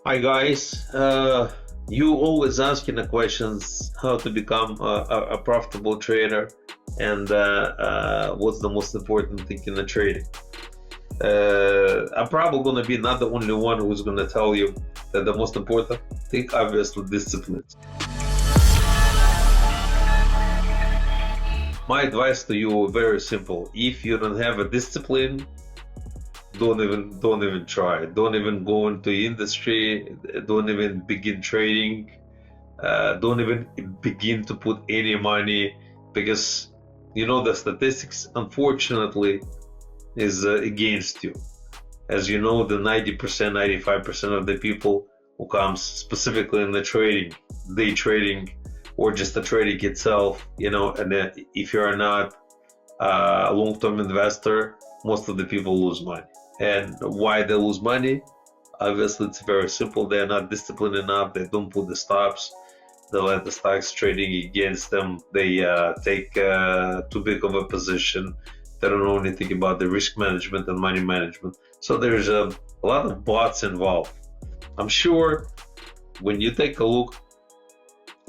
Hi guys, you always asking the questions how to become a profitable trader and what's the most important thing in the trading. I'm probably gonna be not the only one who's gonna tell you that the most important thing, obviously, discipline. My advice to you very simple: if you don't have a discipline, don't even try. Don't even go into industry. Don't even begin trading. Don't even begin to put any money, because the statistics unfortunately is against you. As you know, the 90%, 95% of the people who comes specifically in the trading, day trading, or just the trading itself, and if you're not a long-term investor, most of the people lose money. And why they lose money? Obviously, it's very simple. They're not disciplined enough. They don't put the stops. They let the stocks trading against them. They take too big of a position. They don't know anything about the risk management and money management. So there's a lot of bots involved. I'm sure when you take a look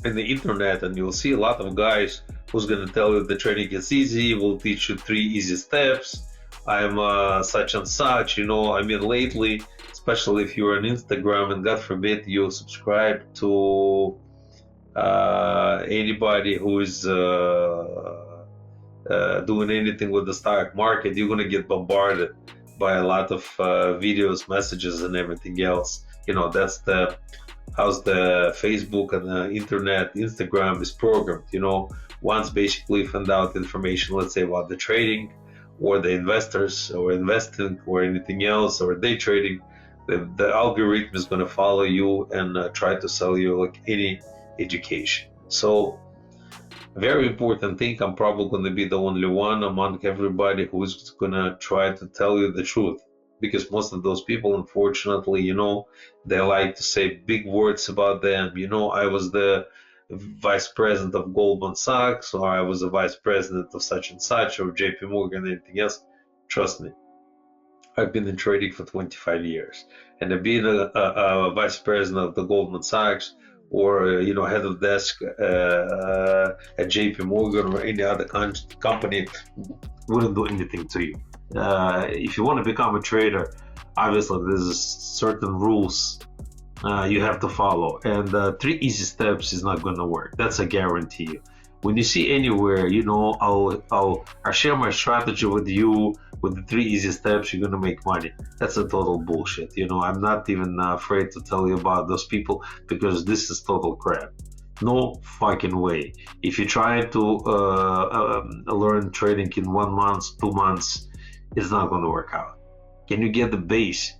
in the internet, and you'll see a lot of guys who's going to tell you the trading is easy, will teach you 3 easy steps. I'm such and such, lately, especially if you're on Instagram and God forbid you subscribe to anybody who is doing anything with the stock market, you're going to get bombarded by a lot of videos, messages, and everything else. That's how's the Facebook and the internet, Instagram is programmed. Once basically you find out information, let's say about the trading or the investors or investing or anything else or day trading, the algorithm is going to follow you and try to sell you like any education. So very important thing, I'm probably going to be the only one among everybody who's going to try to tell you the truth, because most of those people, unfortunately, they like to say big words about them. I was the vice president of Goldman Sachs, or I was the vice president of such and such, or JP Morgan, anything else. Trust me, I've been in trading for 25 years, and being a vice president of the Goldman Sachs, or head of desk at JP Morgan or any other company wouldn't do anything to you. If you want to become a trader, obviously there's certain rules you have to follow, and 3 easy steps is not going to work. That's a guarantee. When you see anywhere, I'll share my strategy with you. With the 3 easy steps, you're going to make money. That's a total bullshit. I'm not even afraid to tell you about those people, because this is total crap. No fucking way. If you try to learn trading in 1 month, 2 months, it's not going to work out. Can you get the base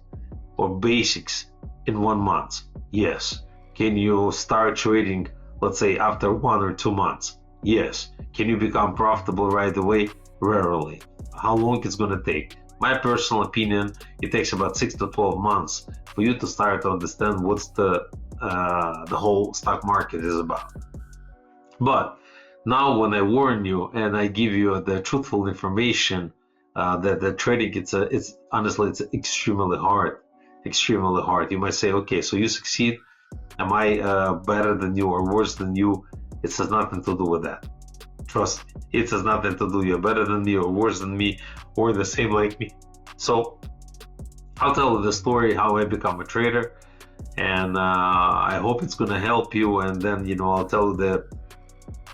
or basics in 1 month? Yes. Can you start trading, let's say, after 1 or 2 months? Yes. Can you become profitable right away? Rarely. How long it's going to take? My personal opinion, it takes about 6 to 12 months for you to start to understand what's the whole stock market is about. But now when I warn you and I give you the truthful information, that the trading, it's honestly, it's extremely hard. Extremely hard. You might say, okay, so you succeed. Am I better than you or worse than you? It has nothing to do with that. Trust me, it has nothing to do. You're better than me or worse than me or the same like me. So I'll tell you the story how I become a trader, and I hope it's going to help you. And then I'll tell you the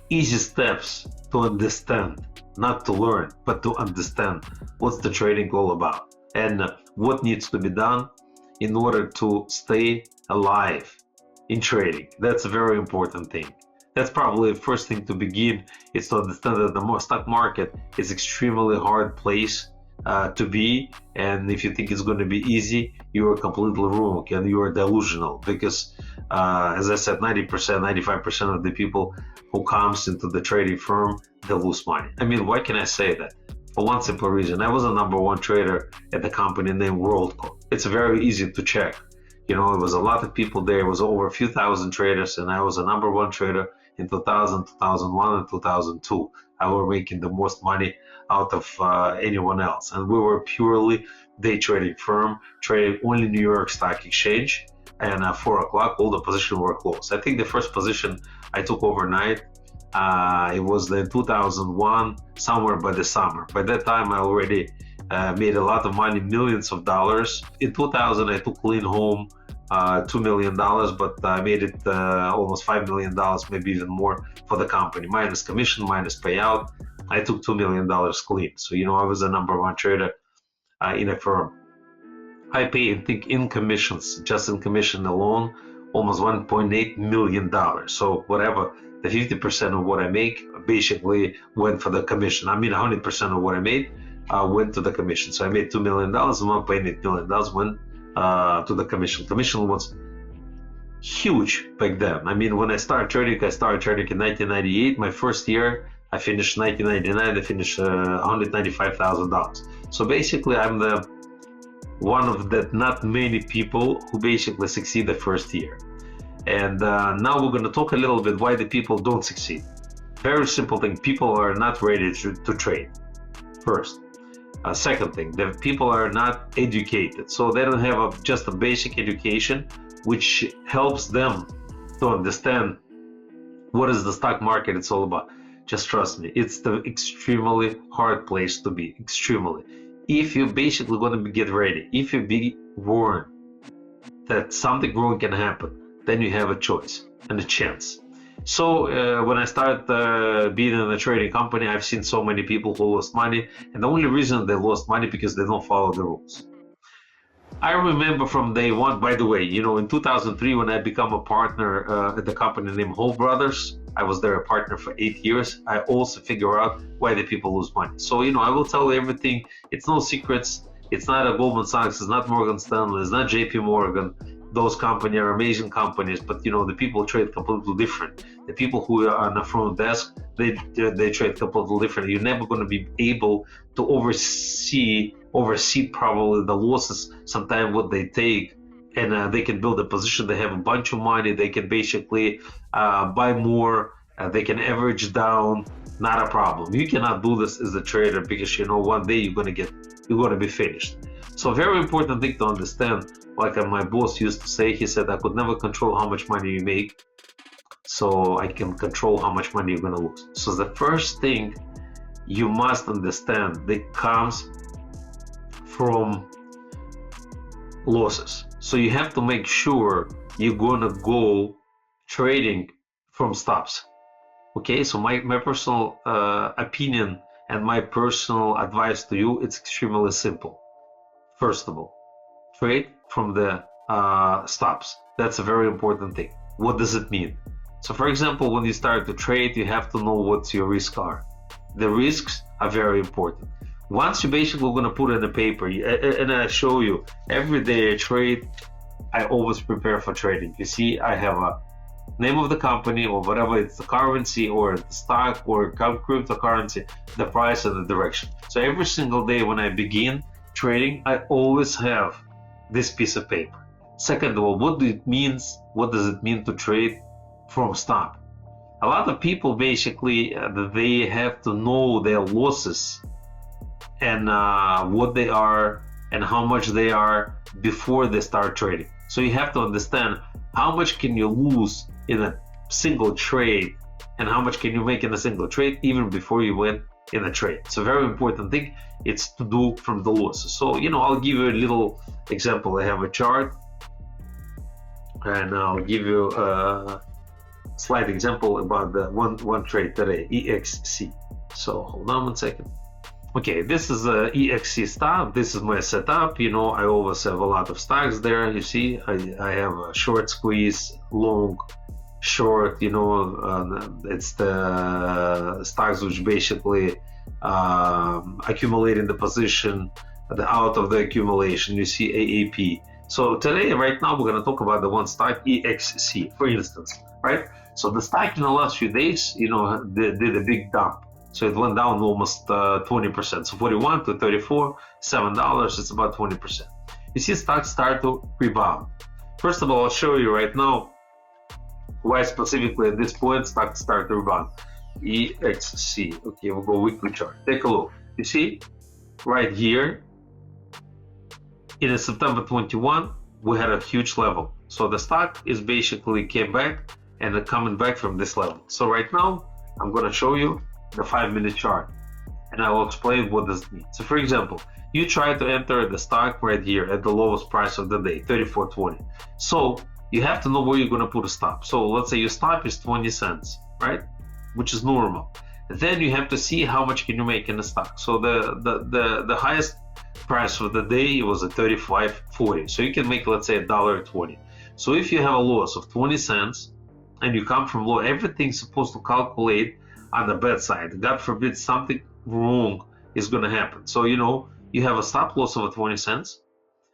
easy steps to understand, not to learn, but to understand what's the trading all about and what needs to be done in order to stay alive in trading. That's a very important thing. That's probably the first thing to begin, is to understand that the stock market is extremely hard place to be, and if you think it's going to be easy, you are completely wrong and you are delusional, because as I said, 90%, 95% of the people who comes into the trading firm, they lose money. I mean, why can I say that? For one simple reason: I was a #1 trader at the company named WorldCo. It's very easy to check. It was a lot of people there. It was over a few thousand traders, and I was a #1 trader in 2000, 2001, and 2002. I was making the most money out of anyone else, and we were purely day trading firm, trading only New York Stock Exchange. and at 4 o'clock, all the positions were closed. I think the first position I took overnight, it was in 2001, somewhere by the summer. By that time, I already made a lot of money, millions of dollars. In 2000, I took clean home $2 million, but I made it almost $5 million, maybe even more for the company, minus commission, minus payout. I took $2 million clean. So, I was the number one trader in a firm. I pay, I think, in commissions, just in commission alone, almost $1.8 million. So whatever, the 50% of what I make basically went for the commission. I mean, 100% of what I made went to the commission. So I made $2 million, and $1.8 million went to the commission. Commission was huge back then. I mean, when I started trading in 1998. My first year, I finished 1999. I finished $195,000. So basically, I'm the one of the not many people who basically succeed the first year. And now we're going to talk a little bit why the people don't succeed. Very simple thing: people are not ready to trade. First. Second thing, the people are not educated, so they don't have just a basic education which helps them to understand what is the stock market it's all about. Just trust me, it's the extremely hard place to be, extremely. If you're basically going to get ready, if you be warned that something wrong can happen, then you have a choice and a chance. So when I started being in a trading company, I've seen so many people who lost money, and the only reason they lost money because they don't follow the rules. I remember from day one, by the way, in 2003 when I became a partner at the company named Hall Brothers, I was there a partner for 8 years. I also figure out why the people lose money. So I will tell you everything. It's no secrets. It's not a Goldman Sachs. It's not Morgan Stanley. It's not JP Morgan. Those companies are amazing companies, but the people trade completely different. The people who are on the front desk, they trade completely different. You're never going to be able to oversee probably the losses, sometimes what they take, and they can build a position. They have a bunch of money. They can basically buy more. They can average down. Not a problem. You cannot do this as a trader because one day you're going to be finished. So very important thing to understand, like my boss used to say, he said, I could never control how much money you make, so I can control how much money you're going to lose. So the first thing you must understand that comes from losses. So you have to make sure you're going to go trading from stops. Okay, so my personal opinion and my personal advice to you, it's extremely simple. First of all, trade from the stops. That's a very important thing. What does it mean? So for example, when you start to trade, you have to know what your risks are. The risks are very important. Once you basically going to put it in the paper, and I show you, every day I trade, I always prepare for trading. You see, I have a name of the company or whatever, it's the currency or the stock or cryptocurrency, the price and the direction. So every single day when I begin trading, I always have this piece of paper. Second of all, what does it mean to trade from stop? A lot of people basically they have to know their losses and what they are and how much they are before they start trading. So you have to understand how much can you lose in a single trade and how much can you make in a single trade even before you went in a trade. So very important thing, it's to do from the losses. So I'll give you a little example. I have a chart and I'll give you a slight example about the one trade today, EXC. So hold on 1 second. Okay, this is a EXC stock. This is my setup. I always have a lot of stocks there. You see, I have a short squeeze, long, short. It's the stocks which basically accumulating the position, out of the accumulation. You see AAP. So today, right now, we're going to talk about the one stock EXC, for instance, right? So the stock in the last few days, did a big dump. So it went down almost 20%. So 41 to 34, $7, it's about 20%. You see stocks start to rebound. First of all, I'll show you right now why specifically at this point stocks start to rebound. EXC. Okay, we'll go weekly chart. Take a look. You see, right here, in September 21, we had a huge level. So the stock is basically came back and coming back from this level. So right now, I'm going to show you the 5-minute chart, and I will explain what this means. So for example, you try to enter the stock right here at the lowest price of the day, 34.20. So you have to know where you're going to put a stop. So let's say your stop is 20 cents, right? Which is normal. Then you have to see how much can you make in the stock. So the highest price of the day was at 35.40. So you can make, let's say, $1.20. So if you have a loss of 20 cents and you come from low, everything's supposed to calculate on the bad side. God forbid something wrong is going to happen. So, you know, you have a stop loss of 20 cents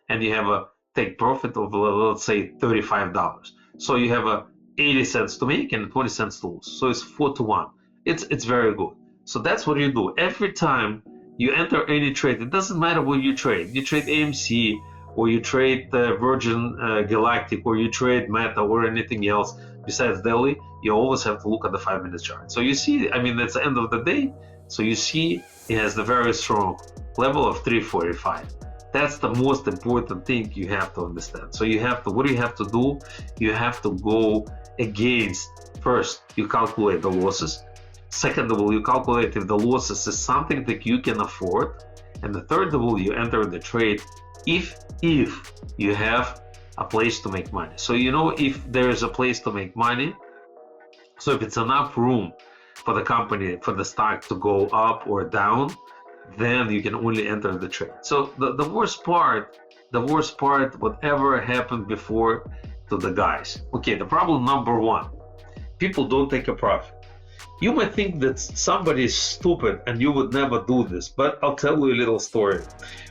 and you have a take profit of, let's say, $35. So you have a 80 cents to make and 20 cents to lose. So it's 4-to-1. It's very good. So that's what you do. Every time you enter any trade, it doesn't matter what you trade. You trade AMC, or you trade Virgin Galactic, or you trade Meta, or anything else besides daily, you always have to look at the 5-minute chart. So you see, I mean, that's the end of the day. So you see it has the very strong level of 345. That's the most important thing you have to understand. So you have to, what do you have to do? You have to go against, first, you calculate the losses. Second of all, you calculate if the losses is something that you can afford. And the third of all, you enter the trade if you have a place to make money. So you know, if there is a place to make money, so if it's enough room for the company, for the stock to go up or down, then you can only enter the trade. So the worst part, whatever happened before to the guys. Okay, the problem number one, people don't take a profit. You might think that somebody is stupid and you would never do this, but I'll tell you a little story.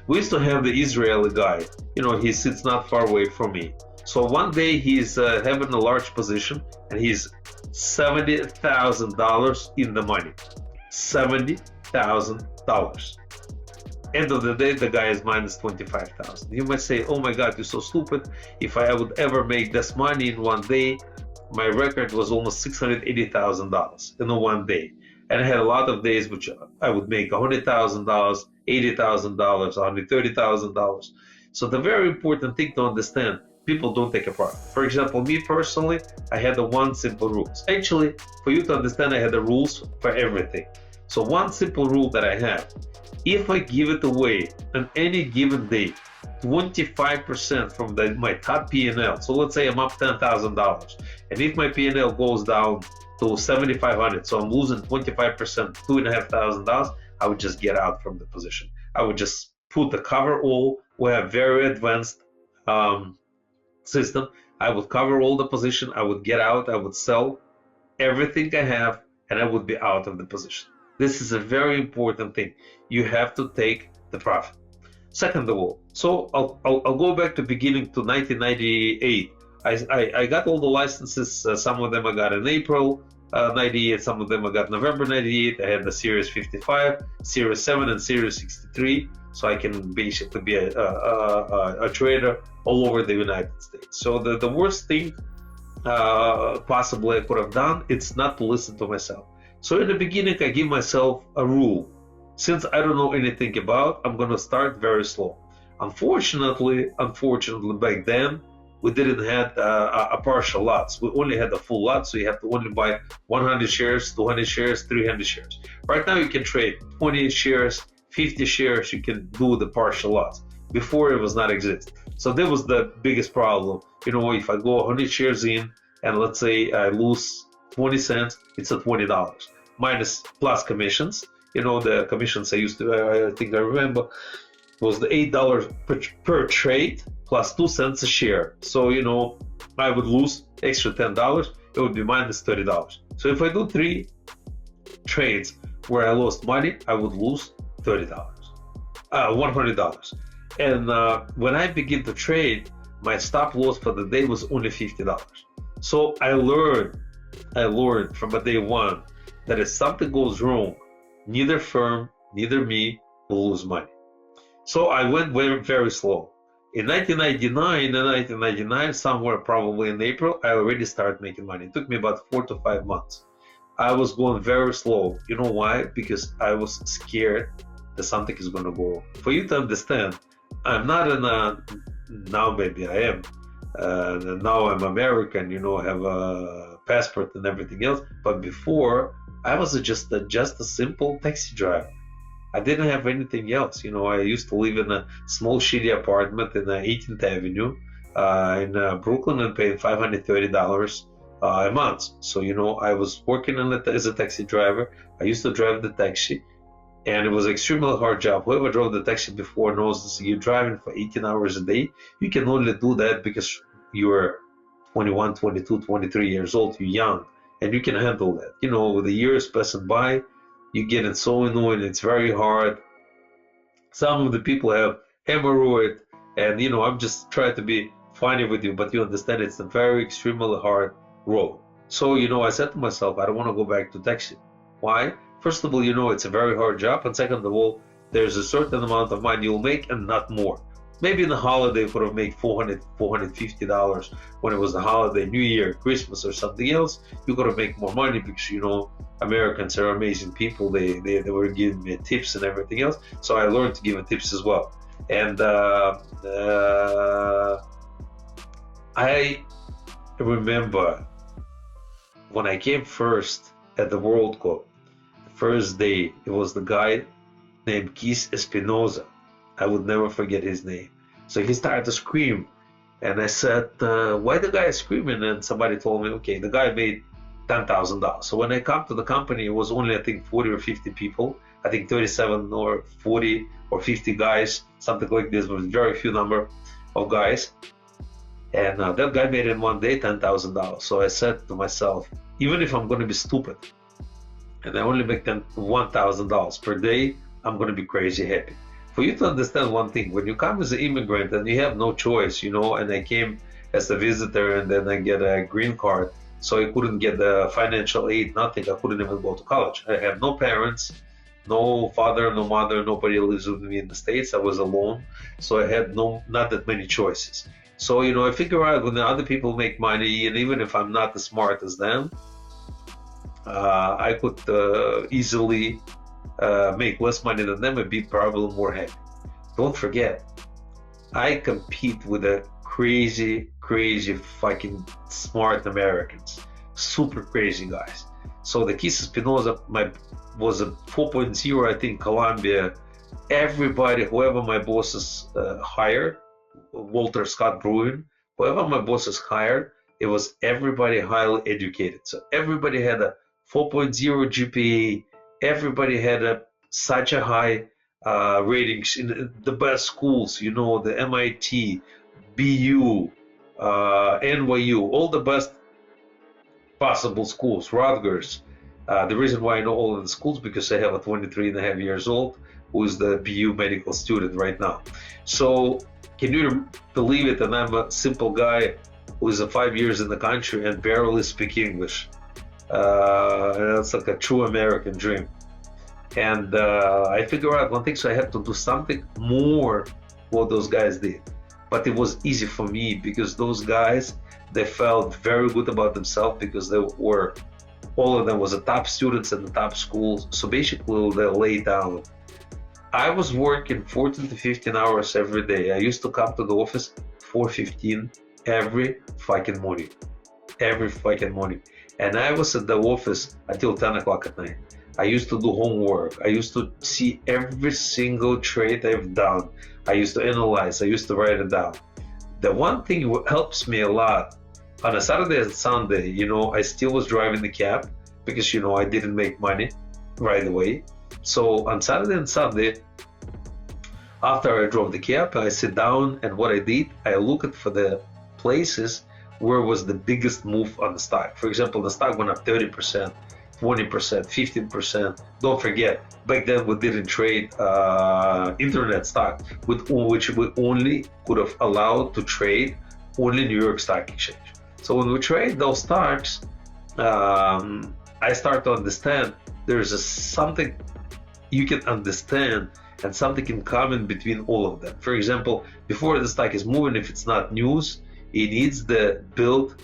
We used to have the Israeli guy, you know, he sits not far away from me. So one day he's having a large position and he's $70,000 in the money. $70,000. End of the day, the guy is minus 25,000. You might say, oh my God, you're so stupid. If I would ever make this money in one day, my record was almost $680,000 in one day. And I had a lot of days which I would make $100,000, $80,000, $130,000. So the very important thing to understand, people don't take a profit. For example, me personally, I had the one simple rules. Actually, for you to understand, I had the rules for everything. So one simple rule that I have, if I give it away on any given day, 25% from my top P&L. So let's say I'm up $10,000, and if my P&L goes down to 7,500, so I'm losing 25%, $2,500, I would just get out from the position. I would just put the cover all. We have very advanced system. I would cover all the position. I would get out. I would sell everything I have, and I would be out of the position. This is a very important thing. You have to take the profit. Second of all, so I'll go back to beginning to 1998. I got all the licenses. Some of them I got in April 98. Some of them I got November 98. I had the Series 55, Series 7, and Series 63. So I can basically be a trader all over the United States. So the worst thing possibly I could have done, it's not to listen to myself. So in the beginning, I give myself a rule. Since I don't know anything about, I'm going to start very slow. Unfortunately, back then, we didn't have a partial lots. We only had a full lot, so you have to only buy 100 shares, 200 shares, 300 shares. Right now, you can trade 20 shares, 50 shares, you can do the partial lots. Before, it was not exist. So that was the biggest problem. You know, if I go 100 shares in, and let's say I lose 20 cents, it's at $20, minus plus commissions. You know, the commissions I used to, I think I remember, was the $8 per trade plus 2 cents a share. So, you know, I would lose extra $10, it would be minus $30. So if I do 3 trades where I lost money, I would lose $100. And when I begin to trade, my stop loss for the day was only $50. So I learned from day one that if something goes wrong, neither firm, neither me will lose money. So I went very, very slow. In 1999, somewhere probably in April, I already started making money. It took me about 4 to 5 months. I was going very slow. You know why? Because I was scared that something is going to go wrong. For you to understand, I'm not in a, now maybe I am, Now I'm American, have a passport and everything else. But before, I was just a simple taxi driver. I didn't have anything else. I used to live in a small shitty apartment in 18th Avenue in Brooklyn and paying $530 a month. So, I was working as a taxi driver. I used to drive the taxi, and it was an extremely hard job. Whoever drove the taxi before knows this. You're driving for 18 hours a day. You can only do that because you're 21, 22, 23 years old. You're young, and you can handle that. With the years passing by, you get it so annoying. It's very hard. Some of the people have hemorrhoid, and I'm just trying to be funny with you, but you understand it's a very extremely hard road. So I said to myself, I don't want to go back to taxi. Why? First of all, it's a very hard job, and second of all, there's a certain amount of money you'll make and not more. Maybe in the holiday you could have made $450 when it was the holiday, New Year, Christmas, or something else. You could have made more money because Americans are amazing people. They were giving me tips and everything else, so I learned to give them tips as well. And I remember when I came first at the World Cup, the first day, it was the guy named Keith Espinoza. I would never forget his name. So he started to scream, and I said, why the guy is screaming? And somebody told me, okay, the guy made $10,000. So when I come to the company, it was only, I think, 40 or 50 people. I think 37 or 40 or 50 guys, something like this. Was very few number of guys. And that guy made in one day $10,000. So I said to myself, even if I'm going to be stupid and I only make $1,000 per day, I'm going to be crazy happy. For you to understand one thing, when you come as an immigrant and you have no choice, and I came as a visitor and then I get a green card, so I couldn't get the financial aid, nothing. I couldn't even go to college. I have no parents, no father, no mother, nobody lives with me in the States. I was alone, so I had not that many choices. So, I figure out when the other people make money, and even if I'm not as smart as them, I could easily make less money than them and be probably more happy. Don't forget, I compete with the crazy fucking smart Americans, super crazy guys. So the Keith Espinoza was a 4.0, I think, Columbia. Everybody, whoever my bosses hired, Walter Scott Bruin, whoever my bosses hired, it was everybody highly educated. So everybody had a 4.0 GPA. Everybody had such a high ratings in the best schools, the MIT, BU, NYU, all the best possible schools, Rutgers. The reason why I know all of the schools because I have a 23 and a half years old who is the BU medical student right now. So can you believe it? And I'm a simple guy who is 5 years in the country and barely speak English. That's like a true American dream. And I figured out one thing, so I had to do something more what those guys did. But it was easy for me because those guys, they felt very good about themselves because all of them was the top students in the top schools. So basically they lay down. I was working 14 to 15 hours every day. I used to come to the office 4:15 every fucking morning. And I was at the office until 10 o'clock at night. I used to do homework. I used to see every single trade I've done. I used to analyze. I used to write it down. The one thing that helps me a lot, on a Saturday and Sunday, I still was driving the cab because, I didn't make money right away. So on Saturday and Sunday, after I drove the cab, I sit down, and what I did, I looked for the places where was the biggest move on the stock. For example, the stock went up 30%, 20%, 15%. Don't forget, back then we didn't trade internet stock, which we only could have allowed to trade only New York Stock Exchange. So when we trade those stocks, I start to understand there's something you can understand and something in common between all of them. For example, before the stock is moving, if it's not news, it needs the build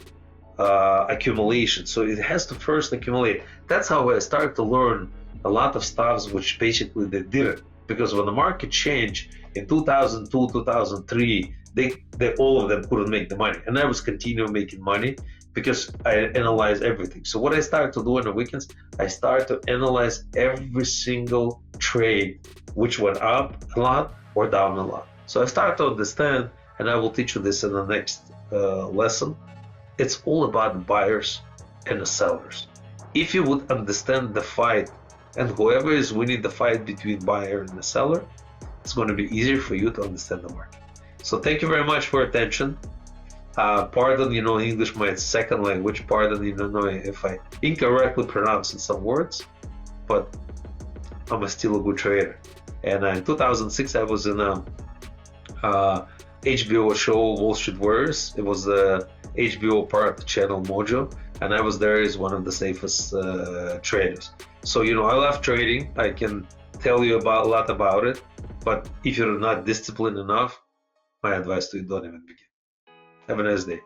accumulation. So it has to first accumulate. That's how I started to learn a lot of stuff which basically they didn't. because when the market changed in 2002, 2003, they all of them couldn't make the money, and I was continuing making money because I analyzed everything. So what I started to do on the weekends, I started to analyze every single trade which went up a lot or down a lot. So I started to understand, and I will teach you this in the next lesson. It's all about the buyers and the sellers. If you would understand the fight, and whoever is winning the fight between buyer and the seller, it's going to be easier for you to understand the market. So thank you very much for attention. Pardon, English my second language. Pardon, if I incorrectly pronounce some words, but I'm still a good trader. And in 2006, I was in a HBO show, Wall Street Warriors. It was the HBO part of the channel Mojo, and I was there as one of the safest traders. So I love trading. I can tell you a lot about it, but if you're not disciplined enough, my advice to you, don't even begin. Have a nice day.